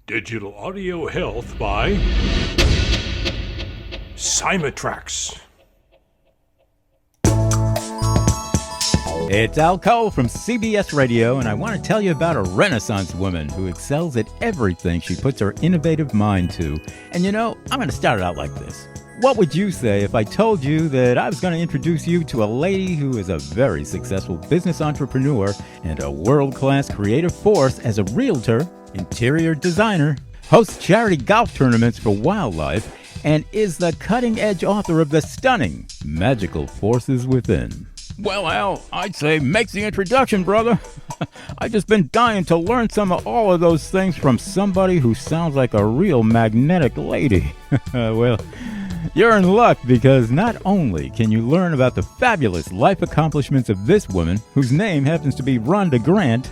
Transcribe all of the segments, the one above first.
Digital audio health by Simatrax. It's Al Cole from CBS Radio, and I want to tell you about a Renaissance woman who excels at everything she puts her innovative mind to. And you know, I'm going to start it out like this. What would you say if I told you that I was going to introduce you to a lady who is a very successful business entrepreneur and a world-class creative force as a realtor, interior designer, hosts charity golf tournaments for wildlife, and is the cutting-edge author of the stunning Magical Forces Within? Well, Al, I'd say make the introduction, brother. I've just been dying to learn some of all of those things from somebody who sounds like a real magnetic lady. Well, you're in luck because not only can you learn about the fabulous life accomplishments of this woman, whose name happens to be Rhonda Grant,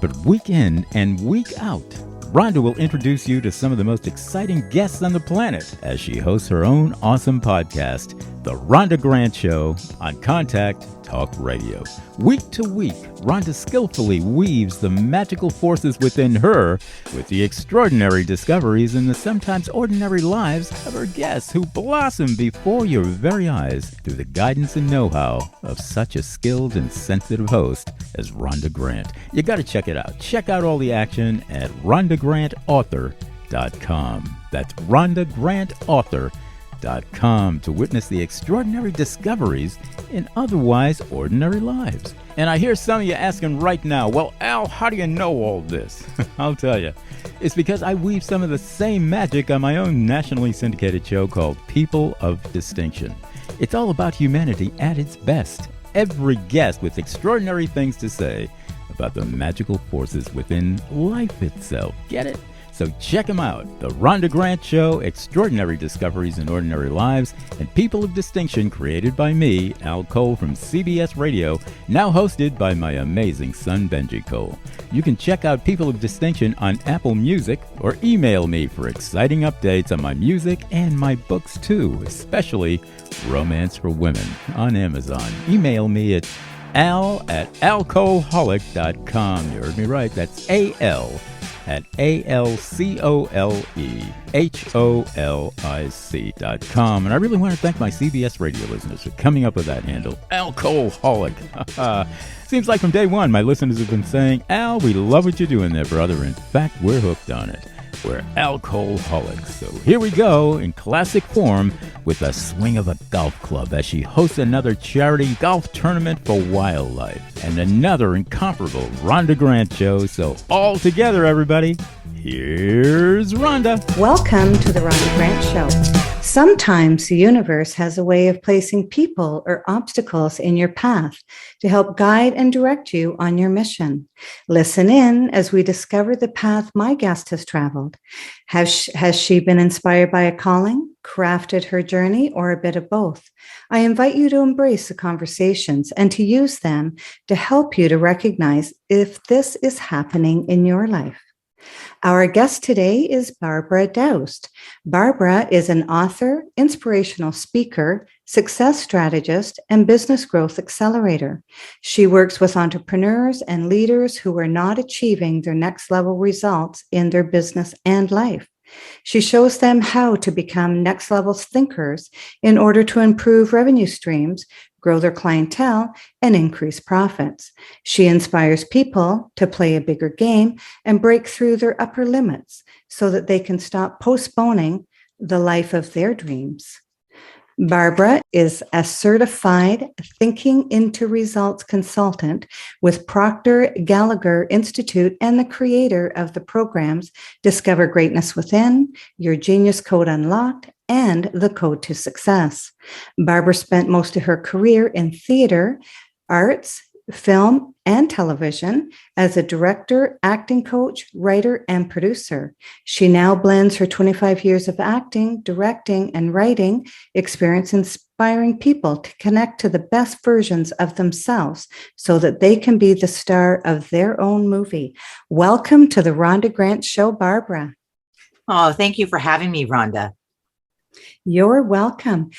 but week in and week out, Rhonda will introduce you to some of the most exciting guests on the planet as she hosts her own awesome podcast, The Rhonda Grant Show, on Contact Talk Radio. Week to week, Rhonda skillfully weaves the magical forces within her with the extraordinary discoveries in the sometimes ordinary lives of her guests who blossom before your very eyes through the guidance and know-how of such a skilled and sensitive host as Rhonda Grant. You got to check it out. Check out all the action at rhondagrantauthor.com. That's rhondagrantauthor.com to witness the extraordinary discoveries in otherwise ordinary lives. And I hear some of you asking right now, well, Al, how do you know all this? I'll tell you. It's because I weave some of the same magic on my own nationally syndicated show called People of Distinction. It's all about humanity at its best. Every guest with extraordinary things to say about the magical forces within life itself. Get it? So check them out. The Rhonda Grant Show, Extraordinary Discoveries in Ordinary Lives, and People of Distinction, created by me, Al Cole from CBS Radio, now hosted by my amazing son, Benji Cole. You can check out People of Distinction on Apple Music or email me for exciting updates on my music and my books too, especially Romance for Women on Amazon. Email me at al@alcoholic.com. You heard me right. That's AL@ALCOLEHOLIC.com. And I really want to thank my CBS radio listeners for coming up with that handle, Alcoholic. Seems like from day one, my listeners have been saying, Al, we love what you're doing there, brother. In fact, we're hooked on it. We're alcoholics. So here we go in classic form with a swing of a golf club as she hosts another charity golf tournament for wildlife and another incomparable Rhonda Grant show. So all together, everybody, here's Rhonda. Welcome to the Rhonda Grant Show. Sometimes the universe has a way of placing people or obstacles in your path to help guide and direct you on your mission. Listen in as we discover the path my guest has traveled. Has she been inspired by a calling, crafted her journey, or a bit of both? I invite you to embrace the conversations and to use them to help you to recognize if this is happening in your life. Our guest today is Barbaradaoust. Barbara is an author, inspirational speaker, success strategist, and business growth accelerator. She works with entrepreneurs and leaders who are not achieving their next level results in their business and life. She shows them how to become next level thinkers in order to improve revenue streams, grow their clientele, and increase profits. She inspires people to play a bigger game and break through their upper limits so that they can stop postponing the life of their dreams. Barbara is a certified Thinking into Results consultant with Proctor Gallagher Institute and the creator of the programs Discover Greatness Within, Your Genius Code Unlocked, and The Code to Success. Barbara spent most of her career in theater, arts, film, and television as a director, acting coach, writer, and producer. She now blends her 25 years of acting, directing, and writing experience inspiring people to connect to the best versions of themselves so that they can be the star of their own movie. Welcome to the Rhonda Grant Show, Barbara. Oh, thank you for having me, Rhonda. You're welcome.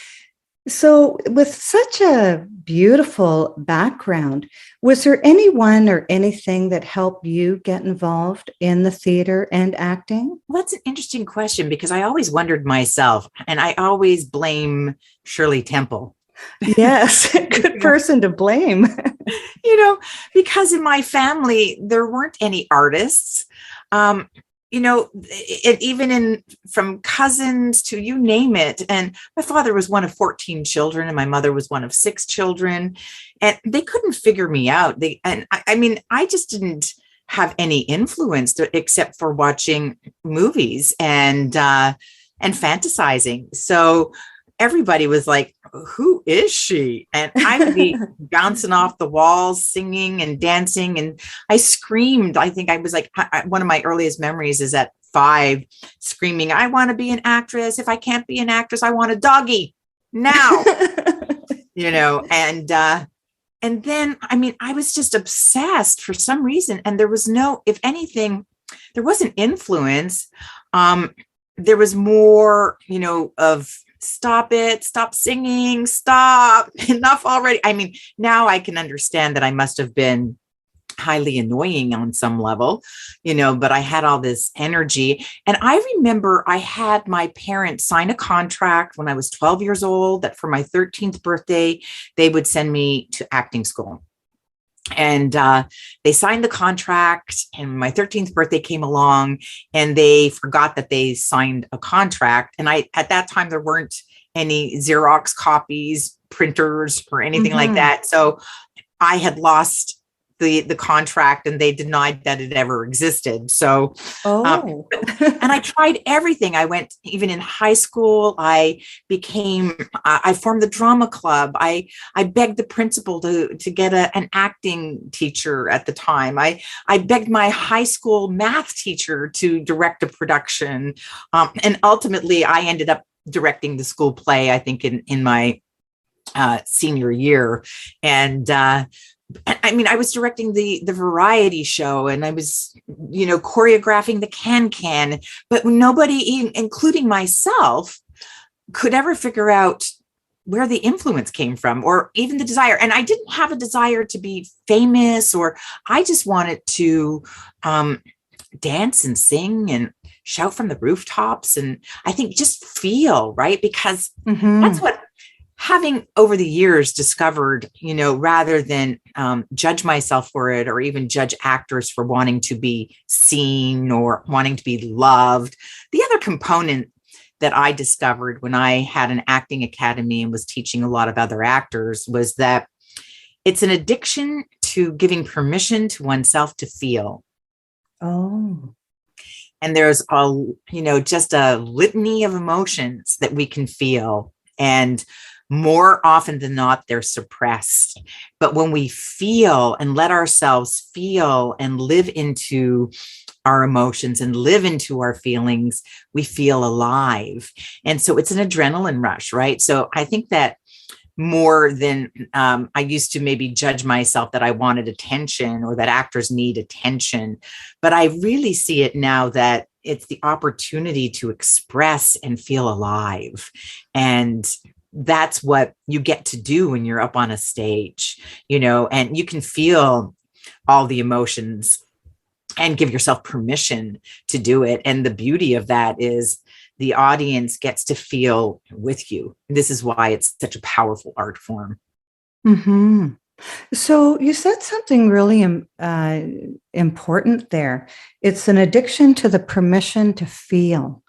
So, with such a beautiful background, was there anyone or anything that helped you get involved in the theater and acting? Well, that's an interesting question because I always wondered myself, and I always blame Shirley Temple. Yes, good person to blame. you know, because in my family, there weren't any artists. Even from cousins to you name it. And my father was one of 14 children and my mother was one of 6 children, and they couldn't figure me out. I just didn't have any influence except for watching movies and fantasizing. So everybody was like, who is she? And I would be bouncing off the walls, singing and dancing. And I screamed. I think I was like, one of my earliest memories is at 5 screaming, I want to be an actress. If I can't be an actress, I want a doggy now, and then, I was just obsessed for some reason. And there was if anything, there wasn't influence. There was more, of stop it, stop singing, stop, enough already. Now I can understand that I must have been highly annoying on some level, but I had all this energy. And I remember I had my parents sign a contract when I was 12 years old that for my 13th birthday, they would send me to acting school. And they signed the contract, and my 13th birthday came along and they forgot that they signed a contract. And at that time, there weren't any Xerox copies, printers, or anything like that. So I had lost the contract, and they denied that it ever existed. So, and I tried everything. I went, even in high school, I formed the drama club. I begged the principal to get an acting teacher at the time. I begged my high school math teacher to direct a production. And ultimately I ended up directing the school play, I think in my senior year. And, I was directing the variety show, and I was, choreographing the can, but nobody, including myself, could ever figure out where the influence came from, or even the desire. And I didn't have a desire to be famous, or I just wanted to dance and sing and shout from the rooftops. And I think just feel, right? Because that's what, having over the years discovered, rather than judge myself for it, or even judge actors for wanting to be seen or wanting to be loved. The other component that I discovered when I had an acting academy and was teaching a lot of other actors was that it's an addiction to giving permission to oneself to feel. Oh. And there's just a litany of emotions that we can feel. And more often than not, they're suppressed. But when we feel and let ourselves feel and live into our emotions and live into our feelings, we feel alive. And so it's an adrenaline rush, right? So I think that more than I used to maybe judge myself that I wanted attention, or that actors need attention. But I really see it now that it's the opportunity to express and feel alive. And that's what you get to do when you're up on a stage, and you can feel all the emotions and give yourself permission to do it. And the beauty of that is the audience gets to feel with you. This is why it's such a powerful art form. Mm-hmm. So you said something really important there. It's an addiction to the permission to feel.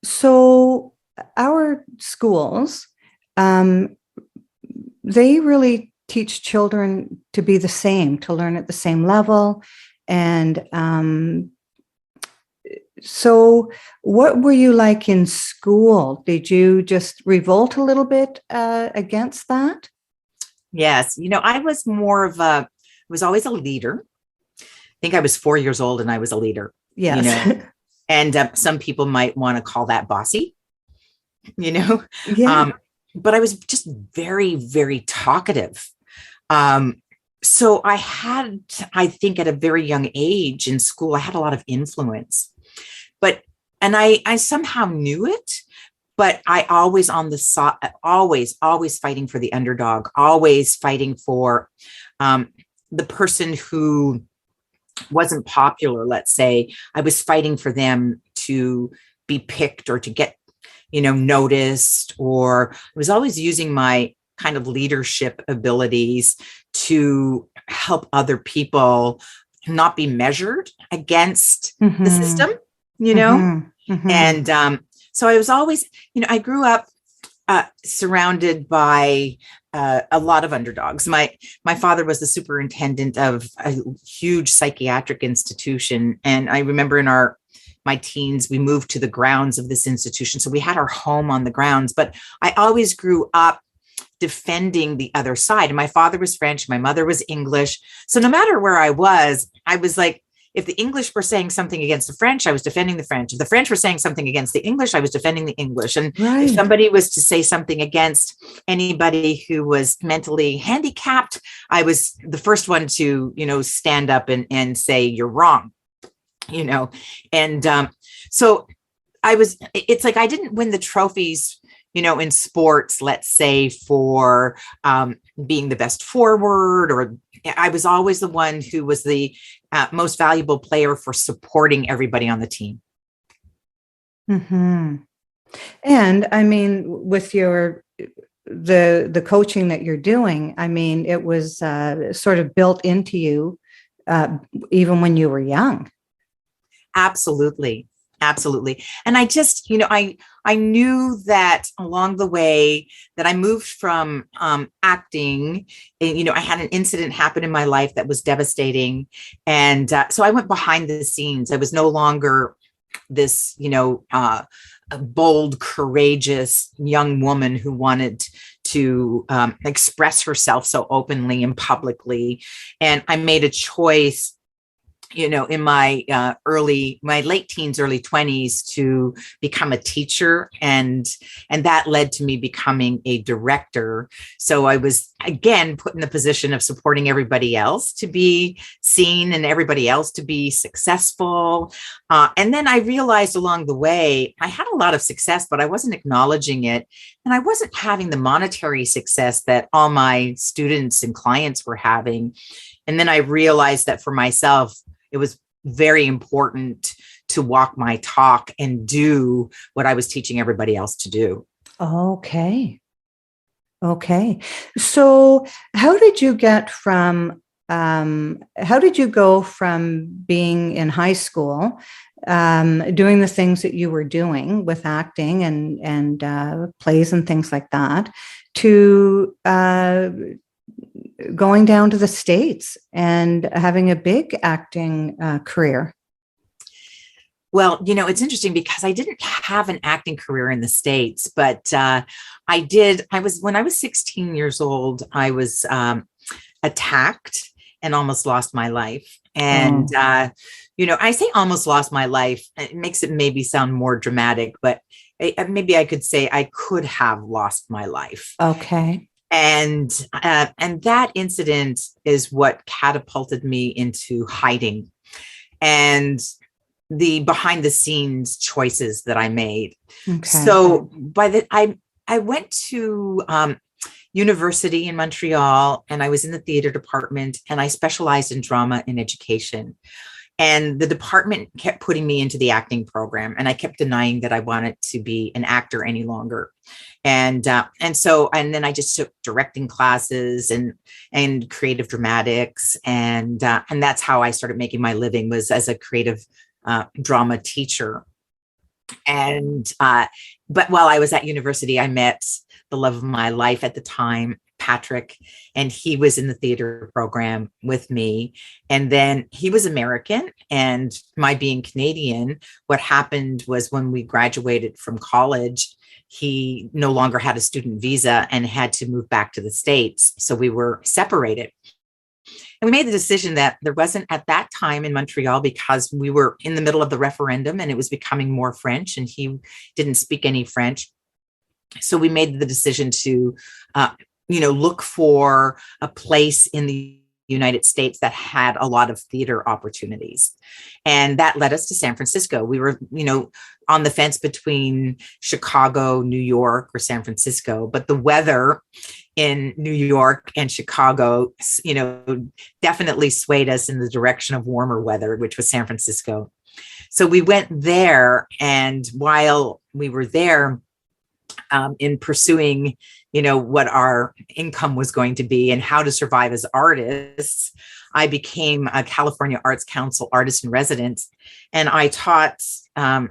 So our schools, they really teach children to be the same, to learn at the same level. And so what were you like in school? Did you just revolt a little bit against that? Yes. I was was always a leader. I think I was 4 years old and I was a leader. Yes. And some people might want to call that bossy, Yeah. But I was just very, very talkative. So I think at a very young age in school, I had a lot of influence, and I somehow knew it, but I always on the side, always fighting for the underdog, always fighting for the person who wasn't popular. Let's say I was fighting for them to be picked or to get, noticed, or I was always using my kind of leadership abilities to help other people not be measured against the system, And so I was always, I grew up surrounded by a lot of underdogs. My father was the superintendent of a huge psychiatric institution, and I remember in my teens, we moved to the grounds of this institution, so we had our home on the grounds. But I always grew up defending the other side. And my father was French, my mother was English. So no matter where I was like, if the English were saying something against the French, I was defending the French. If the French were saying something against the English, I was defending the English. And if somebody was to say something against anybody who was mentally handicapped, I was the first one to, stand up and say, you're wrong, And so it's like I didn't win the trophies, in sports, let's say, for being the best forward, or I was always the one who was the most valuable player for supporting everybody on the team. Mm-hmm. And I mean, with the coaching that you're doing, I mean, it was sort of built into you even when you were young. Absolutely. And I just, I knew that along the way that I moved from acting, and, I had an incident happen in my life that was devastating. And so I went behind the scenes. I was no longer this, a bold, courageous young woman who wanted to express herself so openly and publicly. And I made a choice, in my late teens, early 20s, to become a teacher. And that led to me becoming a director. So I was, again, put in the position of supporting everybody else to be seen and everybody else to be successful. And then I realized along the way, I had a lot of success, but I wasn't acknowledging it. And I wasn't having the monetary success that all my students and clients were having. And then I realized that for myself, it was very important to walk my talk and do what I was teaching everybody else to do. Okay. So how did you go from being in high school, doing the things that you were doing with acting and plays and things like that, to going down to the States and having a big acting career? Well, it's interesting because I didn't have an acting career in the States, but when I was 16 years old, I was attacked and almost lost my life. And, I say almost lost my life. It makes it maybe sound more dramatic, but maybe I could say I could have lost my life. Okay. And that incident is what catapulted me into hiding and the behind the scenes choices that I made. Okay. So I went to university in Montreal, and I was in the theater department, and I specialized in drama and education. And the department kept putting me into the acting program, and I kept denying that I wanted to be an actor any longer. And then I just took directing classes and creative dramatics, and that's how I started making my living, was as a creative drama teacher. And but while I was at university, I met the love of my life at the time, Patrick, and he was in the theater program with me. And then he was American, and my being Canadian, what happened was when we graduated from college, he no longer had a student visa and had to move back to the States. So we were separated. And we made the decision that there wasn't at that time in Montreal, because we were in the middle of the referendum and it was becoming more French, and he didn't speak any French. So we made the decision to, look for a place in the United States that had a lot of theater opportunities. And that led us to San Francisco. We were, on the fence between Chicago, New York, or San Francisco, but the weather in New York and Chicago, definitely swayed us in the direction of warmer weather, which was San Francisco. So we went there, and while we were there, in pursuing, what our income was going to be and how to survive as artists, I became a California Arts Council artist in residence. And I taught, I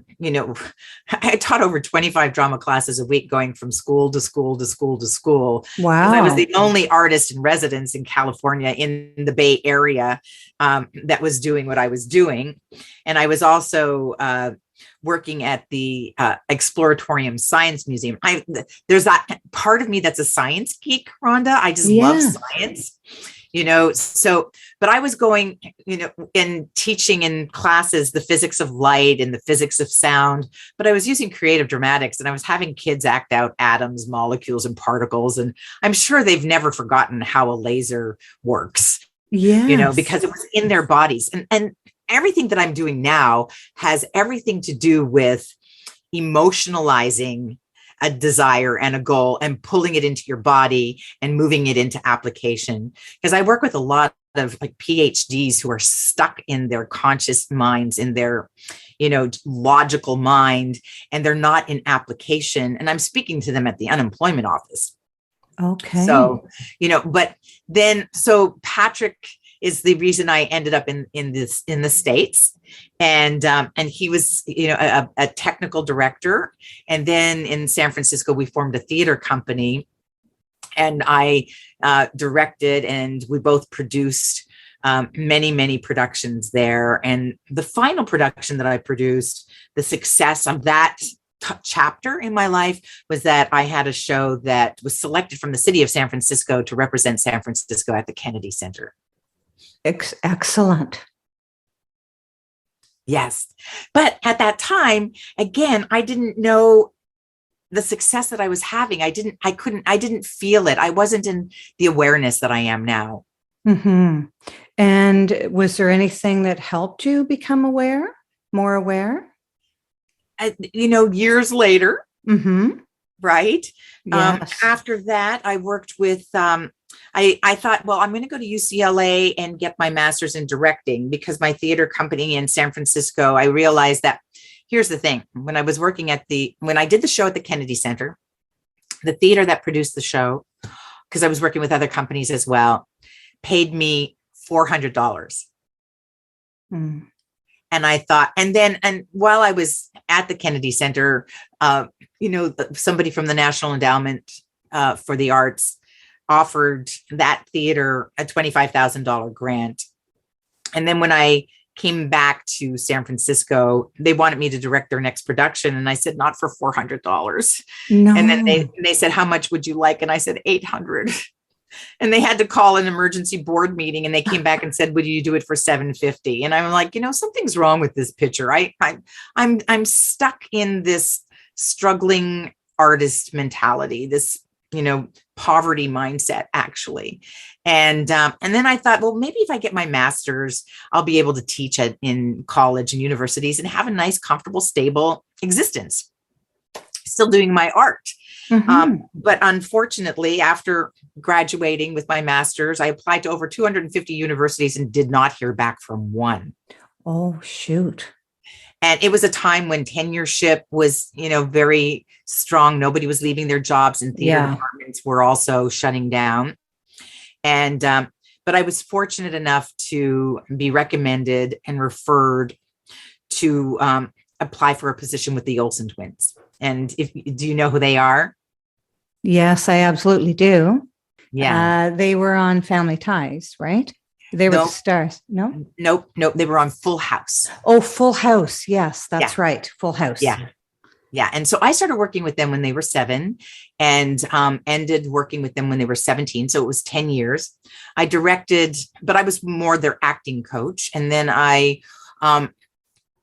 taught over 25 drama classes a week, going from school to school to school to school. Wow. I was the only artist in residence in California, in the Bay Area, that was doing what I was doing. And I was also working at the Exploratorium Science Museum. There's that part of me that's a science geek, Rhonda. I just love science, but I was going, and teaching in classes, the physics of light and the physics of sound, but I was using creative dramatics, and I was having kids act out atoms, molecules, and particles. And I'm sure they've never forgotten how a laser works, because it was in their bodies. And everything that I'm doing now has everything to do with emotionalizing a desire and a goal and pulling it into your body and moving it into application. Because I work with a lot of PhDs who are stuck in their conscious minds, in their, logical mind, and they're not in application. And I'm speaking to them at the unemployment office. Okay. So, so Patrick is the reason I ended up in the States. And he was, a technical director. And then in San Francisco, we formed a theater company, and I directed, and we both produced many, many productions there. And the final production that I produced, the success of that chapter in my life, was that I had a show that was selected from the city of San Francisco to represent San Francisco at the Kennedy Center. Excellent. Yes. But at that time, again, I didn't know the success that I was having. I didn't feel it. I wasn't in the awareness that I am now. Mm-hmm. And was there anything that helped you become more aware? Years later, Mm-hmm. right? Yes. After that, I worked with, I thought, well, I'm going to go to UCLA and get my master's in directing, because my theater company in San Francisco, I realized that, here's the thing. When I was working when I did the show at the Kennedy Center, the theater that produced the show, because I was working with other companies as well, paid me $400. Mm. And I thought, and while I was at the Kennedy Center, somebody from the National Endowment for the Arts offered that theater a $25,000 grant. And then when I came back to San Francisco, they wanted me to direct their next production. And I said, not for $400. No. And then they said, how much would you like? And I said, $800. And they had to call an emergency board meeting, and they came back and said, would you do it for $750? And I'm like, something's wrong with this picture. I'm stuck in this struggling artist mentality, this, poverty mindset, actually. And then I thought, well, maybe if I get my master's, I'll be able to teach in college and universities and have a nice, comfortable, stable existence, still doing my art. Mm-hmm. But unfortunately, after graduating with my master's, I applied to over 250 universities and did not hear back from one. Oh, shoot. And it was a time when tenureship was, very strong. Nobody was leaving their jobs, and theater departments were also shutting down. And, but I was fortunate enough to be recommended and referred to apply for a position with the Olsen Twins. And do you know who they are? Yes, I absolutely do. Yeah. They were on Family Ties, right? They were the stars. No? Nope. They were on Full House. Oh, Full House. Yes, that's right. Full House. Yeah. Yeah. And so I started working with them when they were 7, and ended working with them when they were 17. So it was 10 years. I directed, but I was more their acting coach. And then I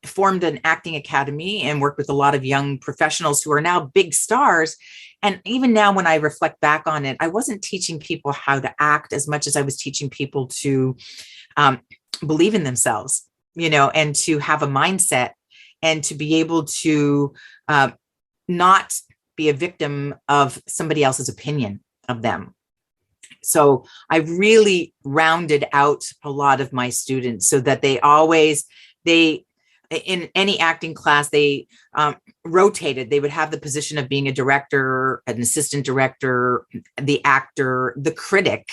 formed an acting academy and worked with a lot of young professionals who are now big stars. And even now, when I reflect back on it, I wasn't teaching people how to act as much as I was teaching people to believe in themselves, and to have a mindset and to be able to not be a victim of somebody else's opinion of them. So I really rounded out a lot of my students so that they in any acting class, they rotated. They would have the position of being a director, an assistant director, the actor, the critic.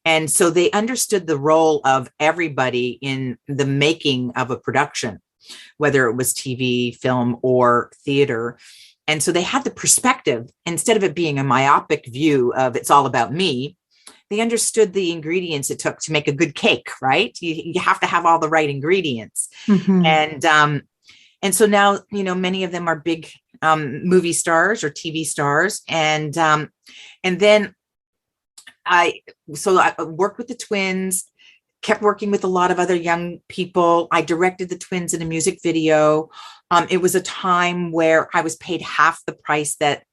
And so they understood the role of everybody in the making of a production, whether it was TV, film, or theater. And so they had the perspective, instead of it being a myopic view of it's all about me, they understood the ingredients it took to make a good cake, right? You have to have all the right ingredients. Mm-hmm. And so now, many of them are big movie stars or TV stars. And then I worked with the twins, kept working with a lot of other young people. I directed the twins in a music video. It was a time where I was paid half the price that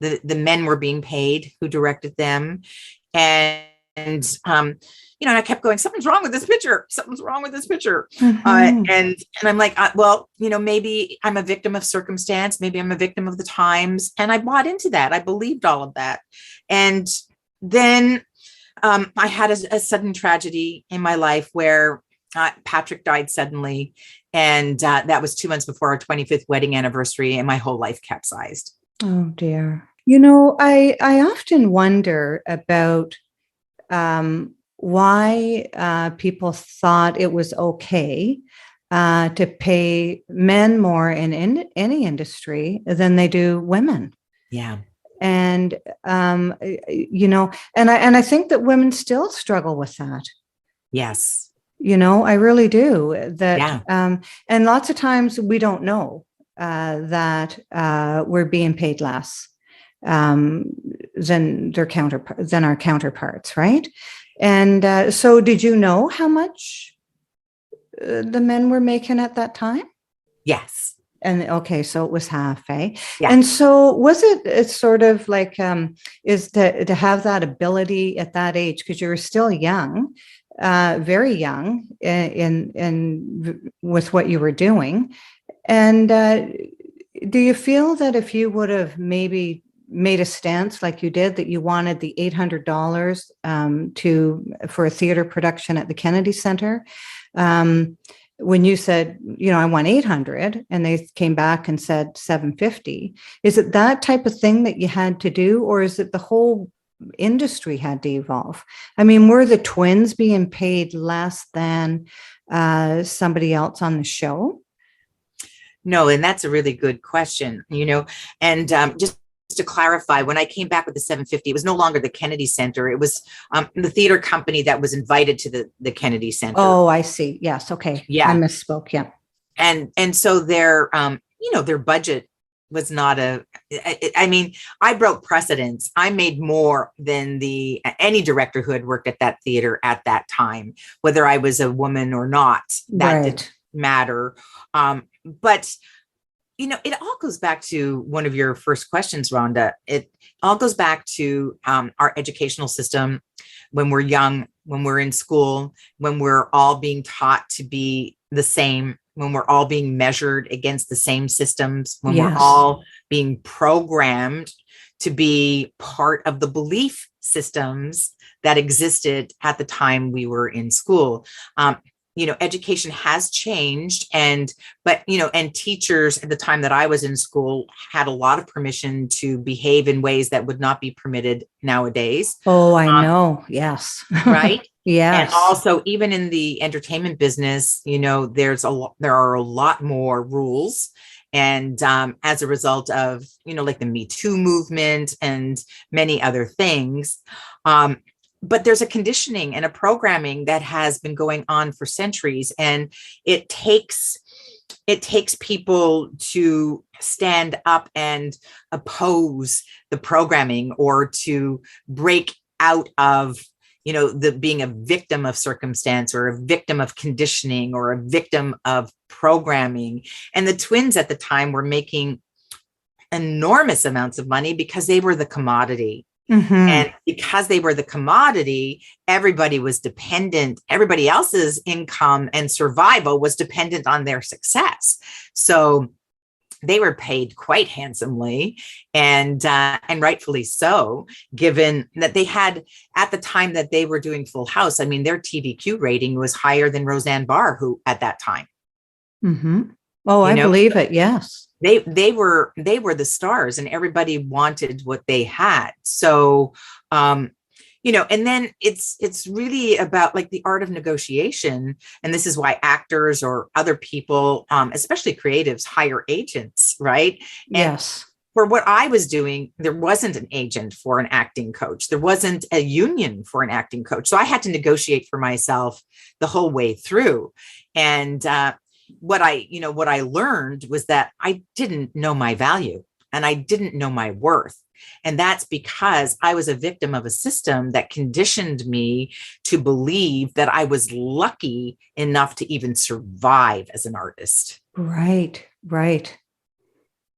the men were being paid who directed them. And I kept going, something's wrong with this picture. Something's wrong with this picture. Mm-hmm. And I'm like, maybe I'm a victim of circumstance. Maybe I'm a victim of the times. And I bought into that. I believed all of that. And then I had a sudden tragedy in my life where Patrick died suddenly. And that was 2 months before our 25th wedding anniversary. And my whole life capsized. Oh, dear. I often wonder about why people thought it was okay to pay men more in any industry than they do women. Yeah. And, and I think that women still struggle with that. Yes. I really do. That, yeah. And lots of times we don't know that we're being paid less than our counterparts, right? And so did you know how much the men were making at that time? Yes. And okay, so it was half, eh? Yeah. And so was it's sort of like is to have that ability at that age, because you were still young, very young in with what you were doing. And do you feel that if you would have maybe made a stance like you did, that you wanted the $800 for a theater production at the Kennedy Center, when you said, I want 800 and they came back and said 750, is it that type of thing that you had to do, or is it the whole industry had to evolve? I mean, were the twins being paid less than somebody else on the show? No, and that's a really good question, and just to clarify, when I came back with the 750, it was no longer the Kennedy Center. It was the theater company that was invited to the Kennedy Center. Oh, I see. Yes. Okay. Yeah. I misspoke. Yeah. And so their budget was not I broke precedents. I made more than any director who had worked at that theater at that time, whether I was a woman or not. That didn't matter. But it all goes back to one of your first questions, Rhonda. It all goes back to our educational system when we're young, when we're in school, when we're all being taught to be the same, when we're all being measured against the same systems, when we're all being programmed to be part of the belief systems that existed at the time we were in school. Education has changed, but teachers at the time that I was in school had a lot of permission to behave in ways that would not be permitted nowadays. Oh, I know. Yes. Right. Yes. And also, even in the entertainment business, there are a lot more rules. And as a result of, like the Me Too movement and many other things, but there's a conditioning and a programming that has been going on for centuries, and it takes people to stand up and oppose the programming, or to break out of the being a victim of circumstance or a victim of conditioning or a victim of programming. And the twins at the time were making enormous amounts of money because they were the commodity. And because they were the commodity, everybody was dependent. Everybody else's income and survival was dependent on their success. So they were paid quite handsomely, and rightfully so, given that they had, at the time that they were doing Full House, I mean, their TVQ rating was higher than Roseanne Barr, who at that time. Oh, I believe it. Yes. They were the stars, and everybody wanted what they had. So, and then it's really about like the art of negotiation. And this is why actors or other people, especially creatives, hire agents, right? And yes. For what I was doing, there wasn't an agent for an acting coach. There wasn't a union for an acting coach. So I had to negotiate for myself the whole way through. And, what I learned was that I didn't know my value and I didn't know my worth. And that's because I was a victim of a system that conditioned me to believe that I was lucky enough to even survive as an artist. Right.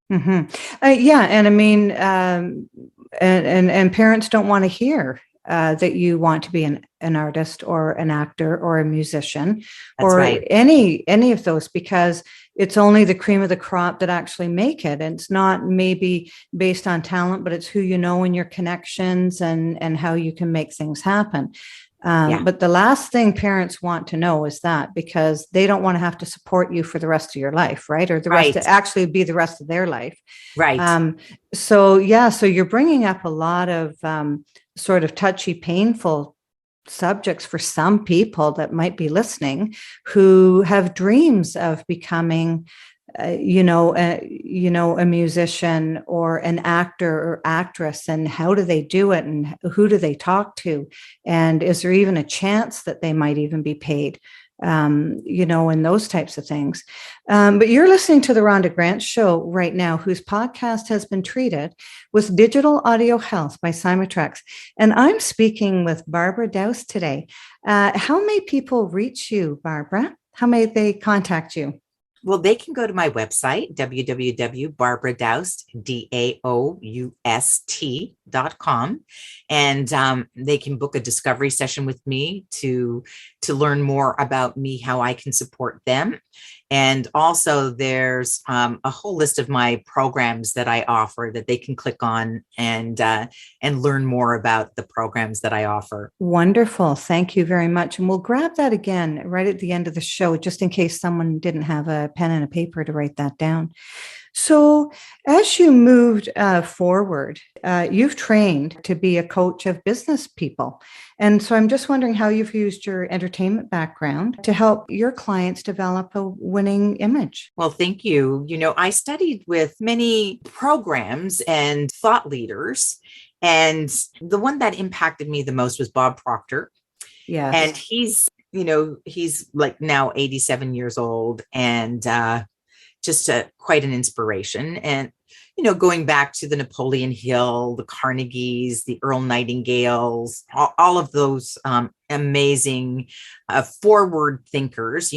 Yeah. And I mean, and parents don't want to hear that you want to be an artist or an actor or a musician. That's or right. any of those, because it's only the cream of the crop that actually make it. And it's not maybe based on talent, but it's who you know and your connections and how you can make things happen. But the last thing parents want to know is that, because they don't want to have to support you for the rest of your life, right? Or the rest to actually be the rest of their life. Right. So you're bringing up a lot of sort of touchy, painful subjects for some people that might be listening who have dreams of becoming a musician or an actor or actress, and how do they do it, and who do they talk to, and is there even a chance that they might even be paid, and those types of things. But you're listening to the Rhonda Grant Show right now, whose podcast has been treated with digital audio health by Symatrex. And I'm speaking with Barbara Daoust today. How may people reach you, Barbara? How may they contact you? Well, they can go to my website, www.barbaradaoust.com, and they can book a discovery session with me to learn more about me, how I can support them. And also there's a whole list of my programs that I offer that they can click on and learn more about the programs that I offer. Wonderful. Thank you very much. And we'll grab that again right at the end of the show, just in case someone didn't have a pen and a paper to write that down. So as you moved forward, you've trained to be a coach of business people. And so I'm just wondering how you've used your entertainment background to help your clients develop a winning image. Well, thank you. I studied with many programs and thought leaders, and the one that impacted me the most was Bob Proctor. Yes. And he's like now 87 years old, and just quite an inspiration. And, going back to the Napoleon Hill, the Carnegies, the Earl Nightingales, all of those amazing forward thinkers,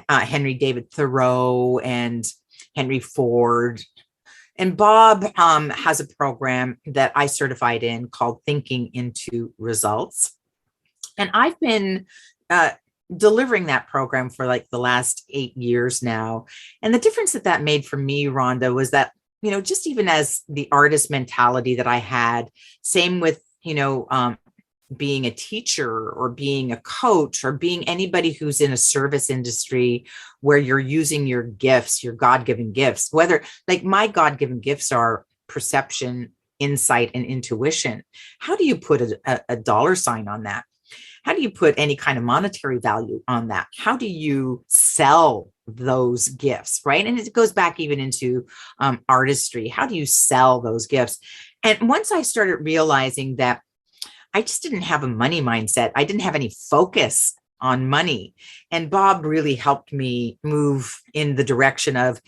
Henry David Thoreau and Henry Ford. And Bob has a program that I certified in called Thinking into Results. And I've been delivering that program for like the last 8 years now. And the difference that made for me, Rhonda, was that, just even as the artist mentality that I had, same with, being a teacher or being a coach or being anybody who's in a service industry where you're using your gifts, your God-given gifts, whether like my God-given gifts are perception, insight, and intuition. How do you put a dollar sign on that? How do you put any kind of monetary value on that? How do you sell those gifts, right? And it goes back even into artistry. How do you sell those gifts? And once I started realizing that I just didn't have a money mindset, I didn't have any focus on money. And Bob really helped me move in the direction of,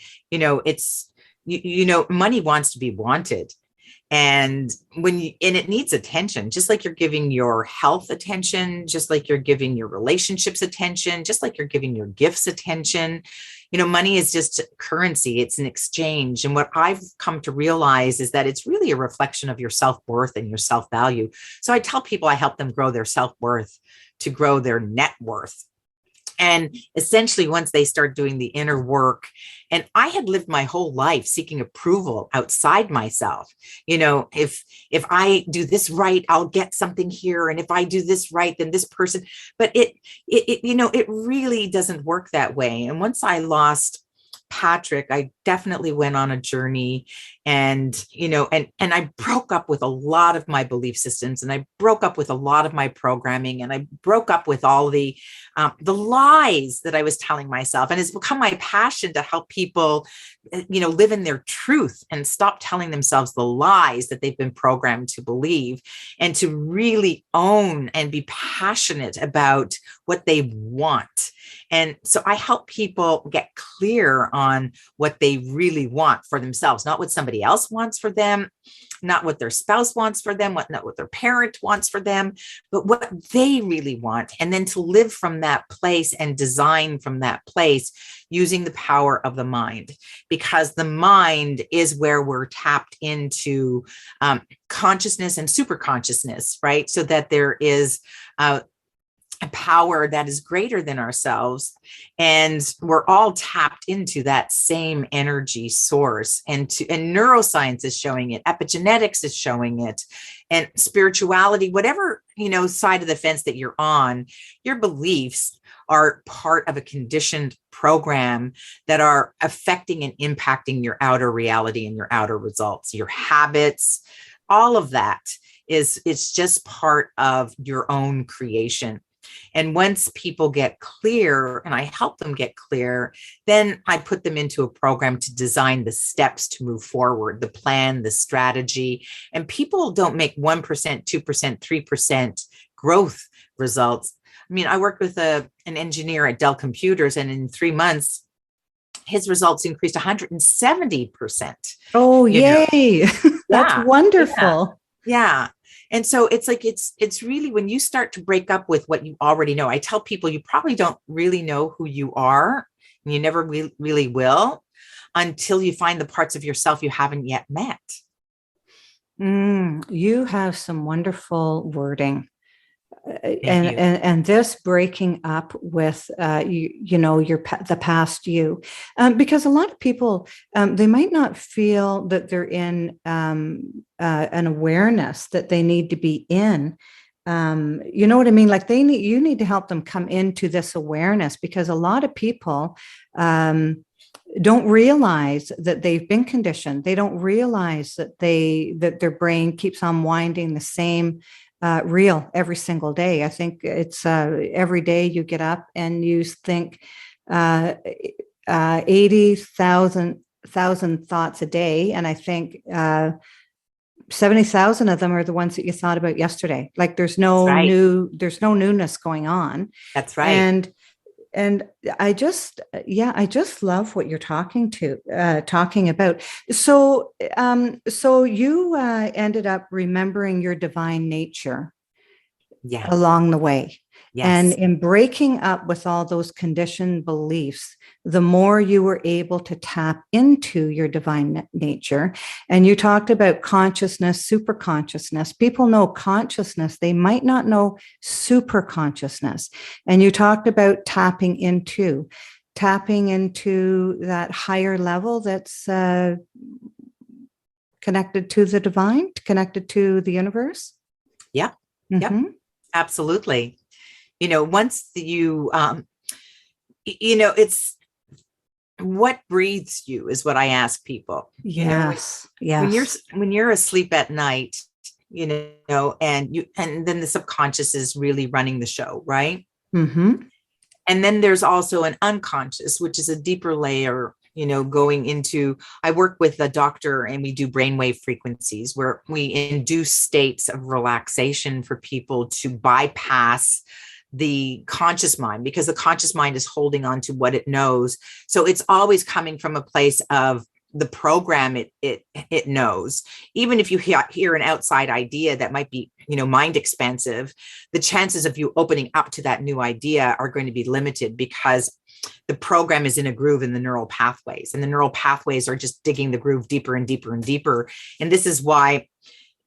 money wants to be wanted. And and it needs attention, just like you're giving your health attention, just like you're giving your relationships attention, just like you're giving your gifts attention. Money is just currency. It's an exchange. And what I've come to realize is that it's really a reflection of your self-worth and your self-value. So I tell people I help them grow their self-worth to grow their net worth. And essentially, once they start doing the inner work, and I had lived my whole life seeking approval outside myself. If I do this right, I'll get something here. And if I do this right, then this person, but it really doesn't work that way. And once I lost Patrick, I definitely went on a journey, and I broke up with a lot of my belief systems, and I broke up with a lot of my programming, and I broke up with all the lies that I was telling myself. And it's become my passion to help people, live in their truth and stop telling themselves the lies that they've been programmed to believe, and to really own and be passionate about what they want. And so I help people get clear on what they really want for themselves, not what somebody else wants for them, not what their spouse wants for them, not what their parent wants for them, but what they really want. And then to live from that place and design from that place using the power of the mind, because the mind is where we're tapped into consciousness and super consciousness, right? So that there is a power that is greater than ourselves. And we're all tapped into that same energy source. And neuroscience is showing it. Epigenetics is showing it. And spirituality, whatever, side of the fence that you're on, your beliefs are part of a conditioned program that are affecting and impacting your outer reality and your outer results, your habits, all of that it's just part of your own creation. And once people get clear, and I help them get clear, then I put them into a program to design the steps to move forward, the plan, the strategy. And people don't make 1%, 2%, 3% growth results. I mean, I worked with an engineer at Dell Computers, and in 3 months, his results increased 170%. Oh, yay. That's wonderful. Yeah. And so it's like, it's really when you start to break up with what you already know. I tell people you probably don't really know who you are, and you never really will until you find the parts of yourself you haven't yet met. You have some wonderful wording. And this breaking up with the past you, because a lot of people they might not feel that they're in an awareness that they need to be in. You know what I mean? Like you need to help them come into this awareness, because a lot of people don't realize that they've been conditioned. They don't realize that their brain keeps on winding the same reel every single day. I think it's every day you get up and you think 80,000 thoughts a day. And I think 70,000 of them are the ones that you thought about yesterday. Like there's no newness going on. That's right. And I just love what you're talking about. So you ended up remembering your divine nature along the way. Yes. And in breaking up with all those conditioned beliefs, the more you were able to tap into your divine nature. And you talked about consciousness, super consciousness. People know consciousness. They might not know super consciousness. And you talked about tapping into that higher level that's connected to the divine, connected to the universe. Yeah. Mm-hmm. Yep. Absolutely. Once you, it's what breathes you is what I ask people. Yes. When you're asleep at night, and then the subconscious is really running the show, right? Mm-hmm. And then there's also an unconscious, which is a deeper layer, going into, I work with a doctor and we do brainwave frequencies where we induce states of relaxation for people to bypass the conscious mind, because the conscious mind is holding on to what it knows. So it's always coming from a place of the program it knows. Even if you hear an outside idea that might be, mind expansive, the chances of you opening up to that new idea are going to be limited because the program is in a groove in the neural pathways, and the neural pathways are just digging the groove deeper and deeper and deeper. And this is why,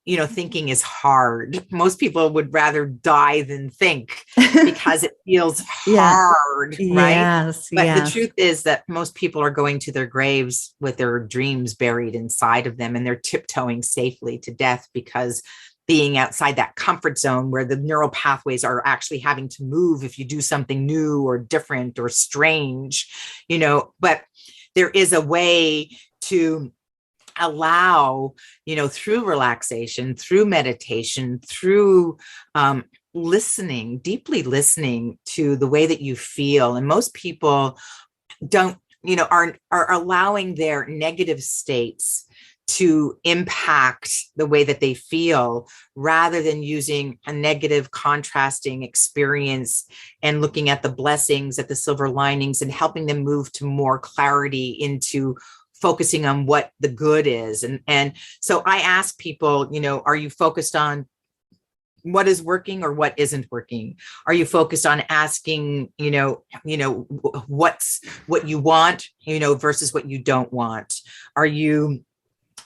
thinking is hard. Most people would rather die than think because it feels hard, right? Yes, but yes. The truth is that most people are going to their graves with their dreams buried inside of them, and they're tiptoeing safely to death because being outside that comfort zone where the neural pathways are actually having to move if you do something new or different or strange, but there is a way to allow, through relaxation, through meditation, through deeply listening to the way that you feel. And most people don't, are allowing their negative states to impact the way that they feel, rather than using a negative contrasting experience and looking at the blessings, at the silver linings, and helping them move to more clarity into focusing on what the good is. And so I ask people, are you focused on what is working or what isn't working? Are you focused on asking, what's what you want, versus what you don't want? Are you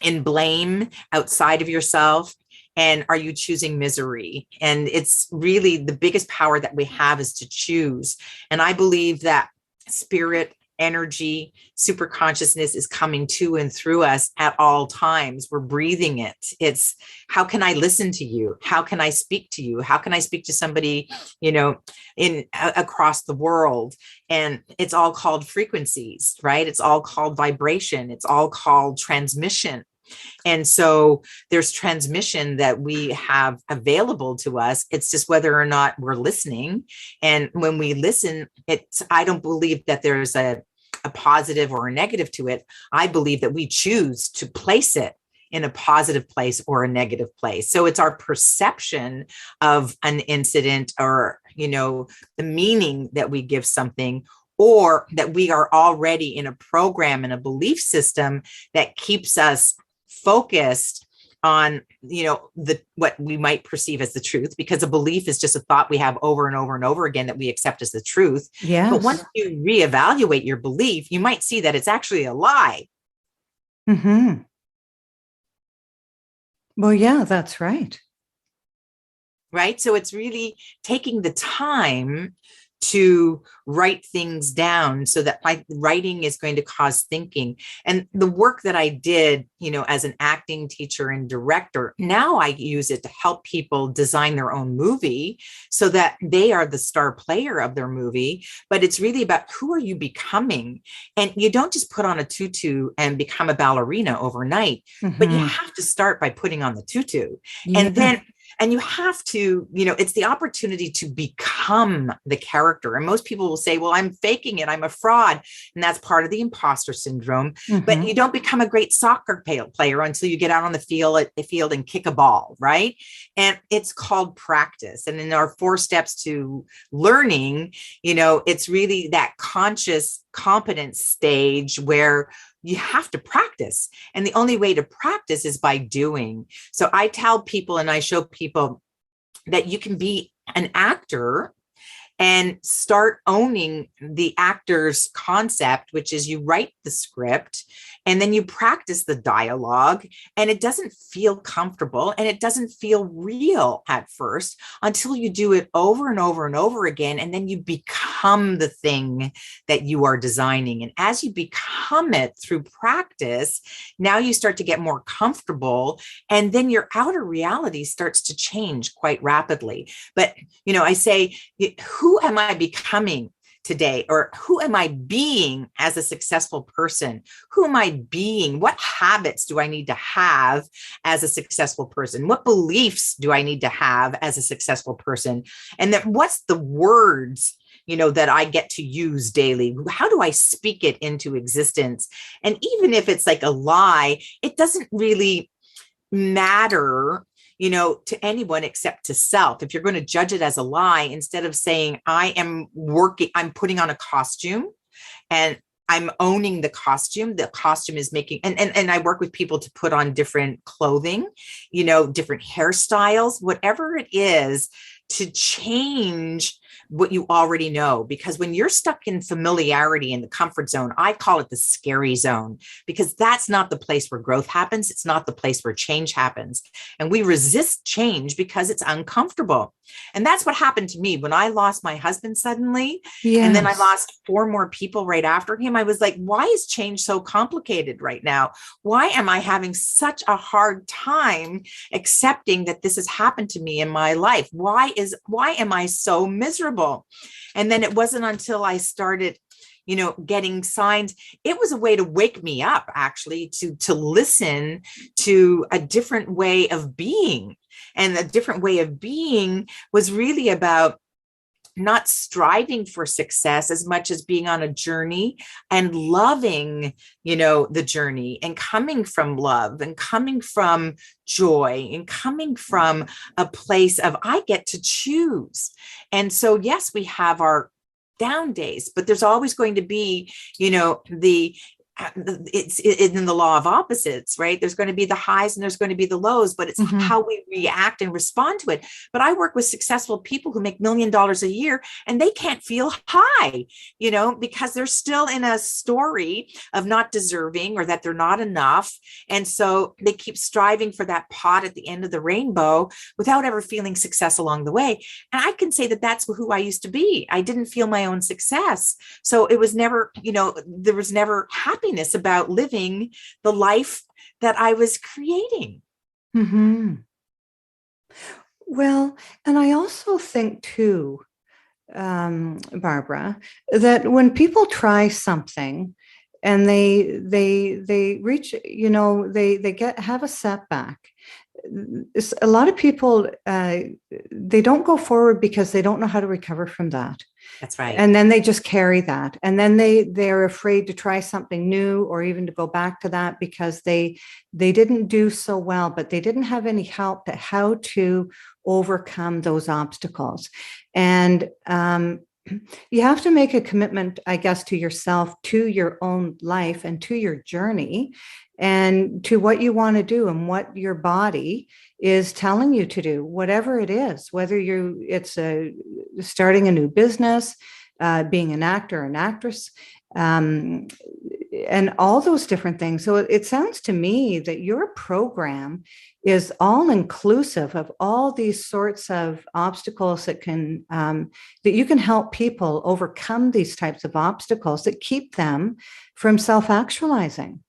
in blame outside of yourself? And are you choosing misery? And it's really the biggest power that we have is to choose. And I believe that spirit, energy, super consciousness is coming to and through us at all times. We're breathing it. It's how can I listen to you? How can I speak to you? How can I speak to somebody, across the world? And it's all called frequencies, right? It's all called vibration. It's all called transmission. And so there's transmission that we have available to us. It's just whether or not we're listening. And when we listen, I don't believe that there's a positive or a negative to it. I believe that we choose to place it in a positive place or a negative place. So it's our perception of an incident or, the meaning that we give something, or that we are already in a program and a belief system that keeps us focused on, what we might perceive as the truth, because a belief is just a thought we have over and over and over again that we accept as the truth. Yes. But once you reevaluate your belief, you might see that it's actually a lie. Mm-hmm. Well, yeah, that's right. Right. So it's really taking the time to write things down so that writing is going to cause thinking. And the work that I did, as an acting teacher and director, now I use it to help people design their own movie so that they are the star player of their movie. But it's really about who are you becoming? And you don't just put on a tutu and become a ballerina overnight, but you have to start by putting on the tutu. Yeah. And you have to, it's the opportunity to become the character. And most people will say, well, I'm faking it. I'm a fraud. And that's part of the imposter syndrome. Mm-hmm. But you don't become a great soccer player until you get out on the field and kick a ball, right? And it's called practice. And in our 4 steps to learning, it's really that conscious competence stage where you have to practice. And the only way to practice is by doing. So I tell people and I show people that you can be an actor and start owning the actor's concept, which is you write the script and then you practice the dialogue, and it doesn't feel comfortable and it doesn't feel real at first until you do it over and over and over again. And then you become the thing that you are designing. And as you become it through practice, now you start to get more comfortable, and then your outer reality starts to change quite rapidly. But, I say, who am I becoming today? Or who am I being as a successful person? Who am I being? What habits do I need to have as a successful person? What beliefs do I need to have as a successful person? And then what's the words, that I get to use daily? How do I speak it into existence? And even if it's like a lie, it doesn't really matter, to anyone except to self. If you're going to judge it as a lie, instead of saying, I'm putting on a costume and I'm owning the costume. The costume is making, and I work with people to put on different clothing, different hairstyles, whatever it is, to change what you already know. Because when you're stuck in familiarity in the comfort zone, I call it the scary zone, because that's not the place where growth happens. It's not the place where change happens. And we resist change because it's uncomfortable. And that's what happened to me when I lost my husband suddenly. Yes. And then I lost 4 more people right after him. I was like, why is change so complicated right now? Why am I having such a hard time accepting that this has happened to me in my life? Why am I so miserable? And then it wasn't until I started, getting signs. It was a way to wake me up, actually, to listen to a different way of being. And a different way of being was really about not striving for success as much as being on a journey and loving, the journey, and coming from love and coming from joy and coming from a place of, I get to choose. And so, yes, we have our down days, but there's always going to be, it's in the law of opposites, right? There's going to be the highs and there's going to be the lows, but it's how we react and respond to it. But I work with successful people who make $1 million a year and they can't feel high, because they're still in a story of not deserving or that they're not enough. And so they keep striving for that pot at the end of the rainbow without ever feeling success along the way. And I can say that that's who I used to be. I didn't feel my own success. So it was never, there was never happiness about living the life that I was creating. Mm-hmm. Well, and I also think too, Barbara, that when people try something and they reach, they have a setback. A lot of people, they don't go forward because they don't know how to recover from that. That's right. And then they just carry that. And then they're afraid to try something new or even to go back to that because they didn't do so well, but they didn't have any help to how to overcome those obstacles. And you have to make a commitment, I guess, to yourself, to your own life and to your journey and to what you want to do and what your body is telling you to do, whatever it is, whether it's starting a new business, being an actor, an actress, and all those different things. So it sounds to me that your program is all inclusive of all these sorts of obstacles that you can help people overcome these types of obstacles that keep them from self-actualizing.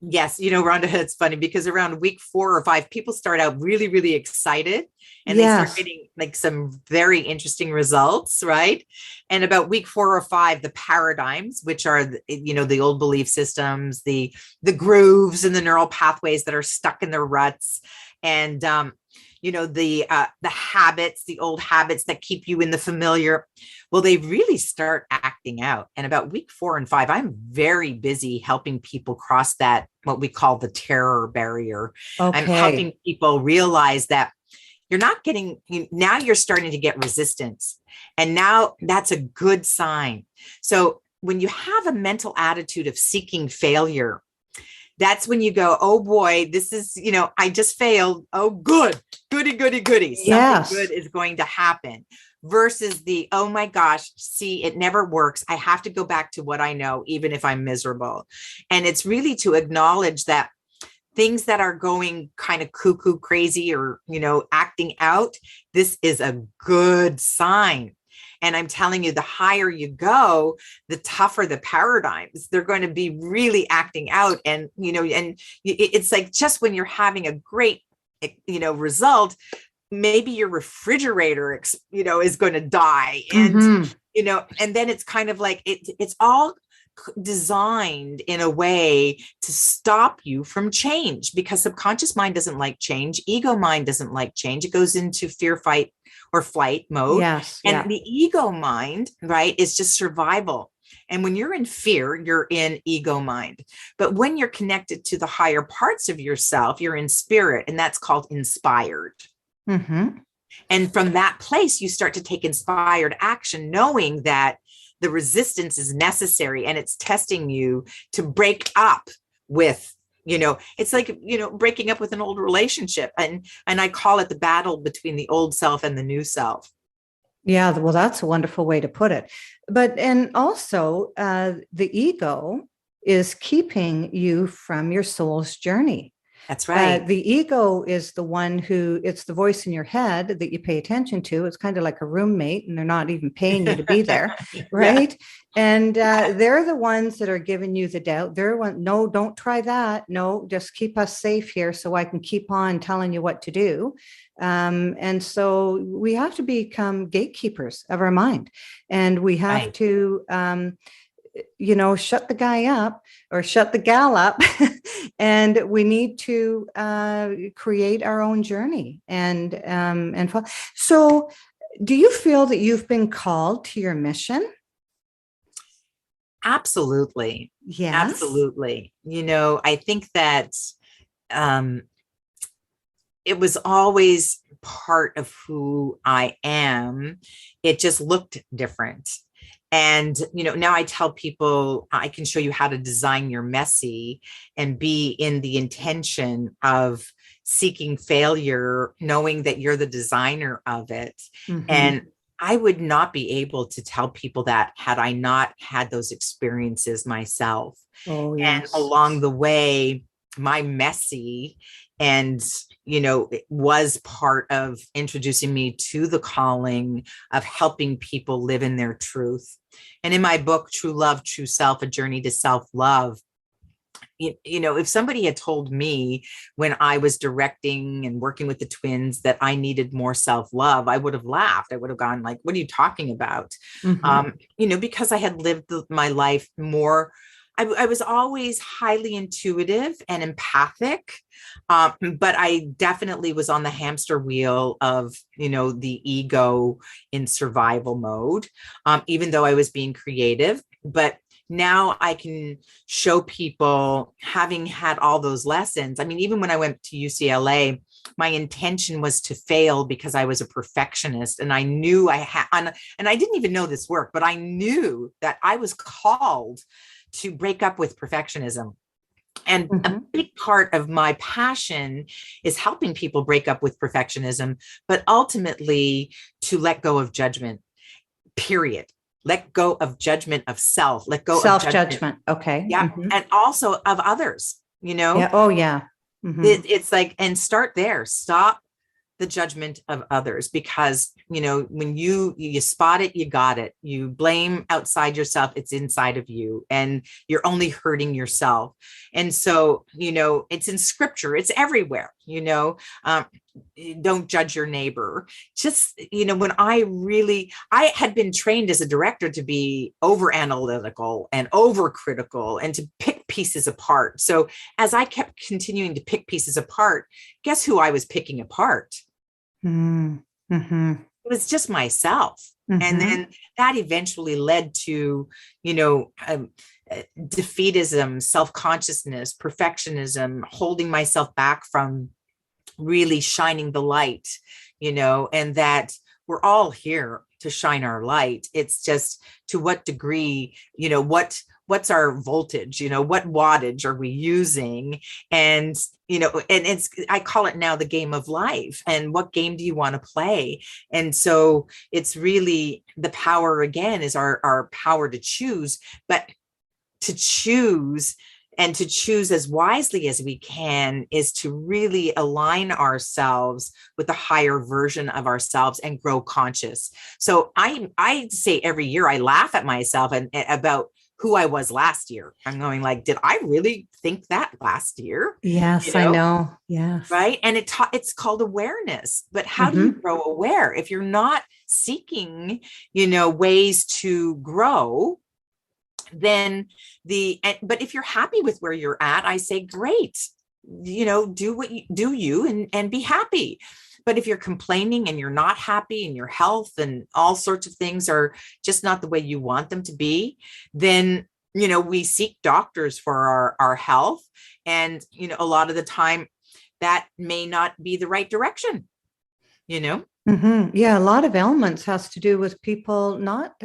Yes. Rhonda, it's funny because around week 4 or 5, people start out really, really excited and they start getting like some very interesting results. Right. And about week 4 or 5, the paradigms, which are, the old belief systems, the grooves and the neural pathways that are stuck in their ruts and, the habits, the old habits that keep you in the familiar. Well, they really start acting out. And about week 4 and 5, I'm very busy helping people cross that, what we call the terror barrier. Okay. I'm helping people realize that now you're starting to get resistance. And now that's a good sign. So when you have a mental attitude of seeking failure, that's when you go, oh boy, this is, I just failed. Oh, goody. Something good is going to happen versus the, oh my gosh, see, it never works. I have to go back to what I know, even if I'm miserable. And it's really to acknowledge that things that are going kind of cuckoo crazy or, acting out, this is a good sign. And I'm telling you, the higher you go, the tougher the paradigms. They're going to be really acting out. And, and it's like just when you're having a great, result, maybe your refrigerator, is going to die. And, and then it's kind of like, it's all designed in a way to stop you from change because subconscious mind doesn't like change. Ego mind doesn't like change. It goes into fear, fight, or flight mode. Yes. And the ego mind, right, is just survival. And when you're in fear, you're in ego mind. But when you're connected to the higher parts of yourself, you're in spirit, and that's called inspired. Mm-hmm. And from that place, you start to take inspired action, knowing that the resistance is necessary, and it's testing you to break up with, it's like, breaking up with an old relationship. And I call it the battle between the old self and the new self. Yeah, well, that's a wonderful way to put it. But, and also the ego is keeping you from your soul's journey. That's right. The ego is the one who, it's the voice in your head that you pay attention to. It's kind of like a roommate, and they're not even paying you to be there, right? Yeah. And they're the ones that are giving you the doubt. They're one, no, don't try that. No, just keep us safe here so I can keep on telling you what to do. And so we have to become gatekeepers of our mind, and we have to shut the guy up or shut the gal up. And we need to create our own journey and so do you feel that you've been called to your mission? Absolutely. Yes. Absolutely. I think that it was always part of who I am. It just looked different. And, now I tell people I can show you how to design your messy and be in the intention of seeking failure, knowing that you're the designer of it. Mm-hmm. And I would not be able to tell people that had I not had those experiences myself. Oh, yes. And along the way, my messy and it was part of introducing me to the calling of helping people live in their truth. And in my book, True Love, True Self, A Journey to Self-Love, if somebody had told me when I was directing and working with the twins that I needed more self-love, I would have laughed. I would have gone like, what are you talking about? Mm-hmm. Because I had lived my life more. I was always highly intuitive and empathic, but I definitely was on the hamster wheel of, the ego in survival mode, even though I was being creative. But now I can show people, having had all those lessons. I mean, even when I went to UCLA, my intention was to fail because I was a perfectionist, and I knew I had, and I didn't even know this work, but I knew that I was called to break up with perfectionism. And a big part of my passion is helping people break up with perfectionism, but ultimately to let go of judgment, period. Let go of judgment of self, let go of self-judgment. Okay. Yeah. Mm-hmm. And also of others, Yeah. Oh, yeah. Mm-hmm. It's like, and start there, stop the judgment of others, because, when you spot it, you got it. You blame outside yourself, it's inside of you, and you're only hurting yourself. And so, it's in scripture, it's everywhere, don't judge your neighbor. Just, when I had been trained as a director to be over analytical and over critical and to pick pieces apart. So as I kept continuing to pick pieces apart, guess who I was picking apart? Mm-hmm. It was just myself. Mm-hmm. And then that eventually led to, defeatism, self-consciousness, perfectionism, holding myself back from really shining the light, and that we're all here to shine our light. It's just to what degree, what's our voltage, what wattage are we using? And, and I call it now the game of life. And what game do you want to play? And so it's really the power, again, is our power to choose, but to choose and to choose as wisely as we can is to really align ourselves with the higher version of ourselves and grow conscious. So I say every year I laugh at myself and about who I was last year. I'm going like, did I really think that last year? Yes, I know. Yes. Right. And it's called awareness. But how do you grow aware if you're not seeking, ways to grow? Then but if you're happy with where you're at, I say, great, do what you do and be happy. But if you're complaining and you're not happy and your health and all sorts of things are just not the way you want them to be, then, we seek doctors for our health. And, a lot of the time that may not be the right direction, Yeah, a lot of ailments has to do with people not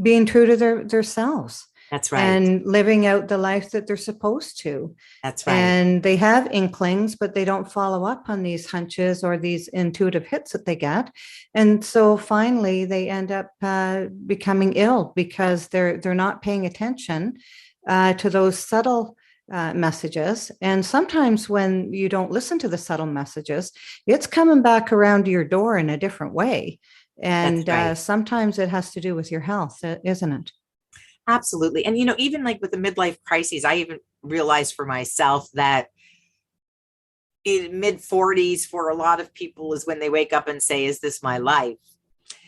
being true to their selves That's right. and living out the life that they're supposed to. That's right. And they have inklings, but they don't follow up on these hunches or these intuitive hits that they get. And so finally, they end up becoming ill because they're not paying attention to those subtle messages. And sometimes when you don't listen to the subtle messages, it's coming back around to your door in a different way. And right. Sometimes it has to do with your health, isn't it? Absolutely. And, even like with the midlife crises, I even realized for myself that in mid 40s for a lot of people is when they wake up and say, is this my life?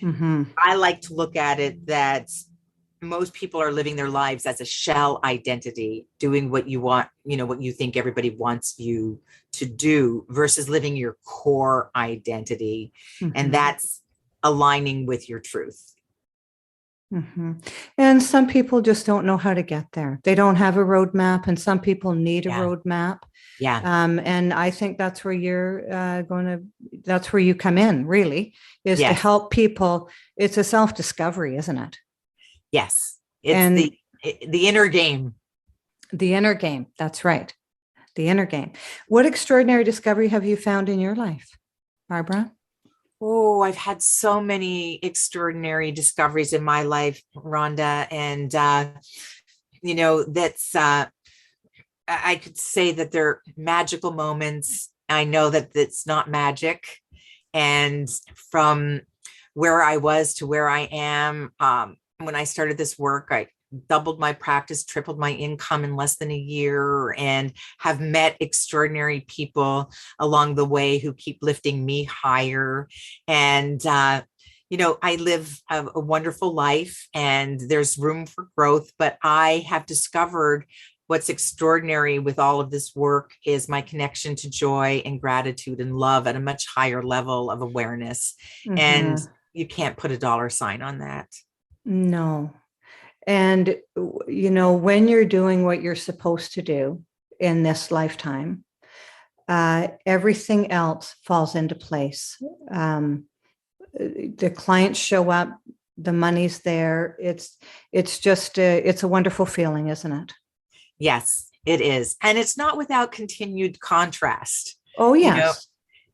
I like to look at it that most people are living their lives as a shell identity, doing what you want, what you think everybody wants you to do versus living your core identity. And that's aligning with your truth. And some people just don't know how to get there. They don't have a roadmap, and some people need a roadmap. Yeah. And I think that's where you're that's where you come in, really, is to help people. It's a self-discovery, isn't it? Yes. It's the inner game. The inner game. That's right. The inner game. What extraordinary discovery have you found in your life, Barbara? Oh, I've had so many extraordinary discoveries in my life, Rhonda. And, that's, I could say that they're magical moments. I know that it's not magic. And from where I was to where I am, when I started this work, I doubled my practice, tripled my income in less than a year, and have met extraordinary people along the way who keep lifting me higher. And, I live a wonderful life and there's room for growth, but I have discovered what's extraordinary with all of this work is my connection to joy and gratitude and love at a much higher level of awareness. And you can't put a dollar sign on that. No. And, when you're doing what you're supposed to do in this lifetime, everything else falls into place. The clients show up, the money's there. It's just, it's a wonderful feeling, isn't it? Yes, it is. And it's not without continued contrast. Oh, yes.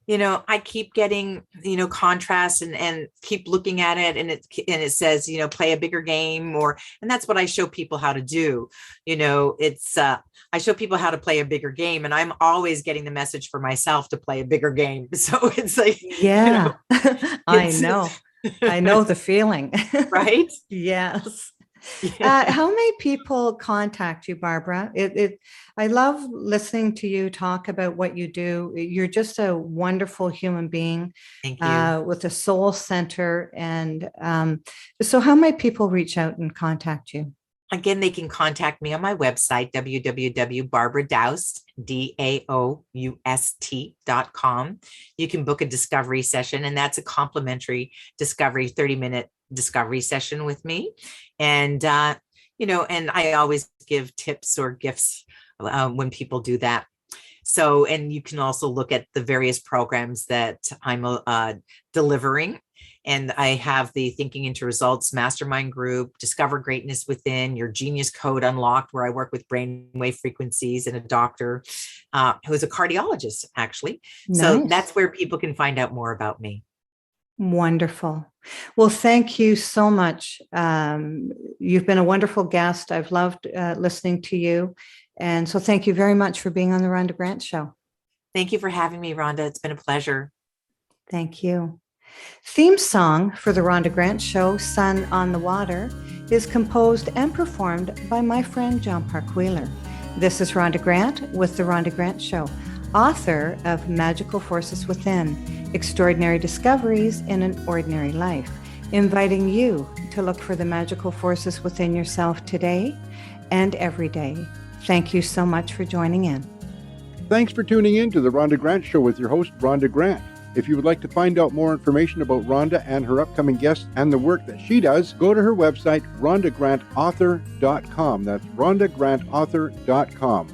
I keep getting, contrast and keep looking at it. And it says, play a bigger game and that's what I show people how to do. I show people how to play a bigger game, and I'm always getting the message for myself to play a bigger game. So it's like, yeah, I know the feeling. Right? Yes. How many people contact you, Barbara? I love listening to you talk about what you do. You're just a wonderful human being. Thank you. With a soul center. And so how many people reach out and contact you? Again, they can contact me on my website, www.barbaradaoust, DAOUST.com. You can book a discovery session, and that's a complimentary discovery, 30-minute discovery session with me. And, and I always give tips or gifts when people do that. So, and you can also look at the various programs that I'm delivering. And I have the Thinking into Results Mastermind Group, Discover Greatness Within, Your Genius Code Unlocked, where I work with brainwave frequencies and a doctor who is a cardiologist, actually. Nice. So that's where people can find out more about me. Wonderful. Well, thank you so much. You've been a wonderful guest. I've loved listening to you. And so thank you very much for being on the Rhonda Grant Show. Thank you for having me, Rhonda. It's been a pleasure. Thank you. Theme song for the Rhonda Grant Show, Sun on the Water, is composed and performed by my friend John Park Wheeler. This is Rhonda Grant with the Rhonda Grant Show, author of Magical Forces Within, Extraordinary Discoveries in an Ordinary Life, inviting you to look for the magical forces within yourself today and every day. Thank you so much for joining in. Thanks for tuning in to the Rhonda Grant Show with your host, Rhonda Grant. If you would like to find out more information about Rhonda and her upcoming guests and the work that she does, go to her website, rhondagrantauthor.com. That's rhondagrantauthor.com.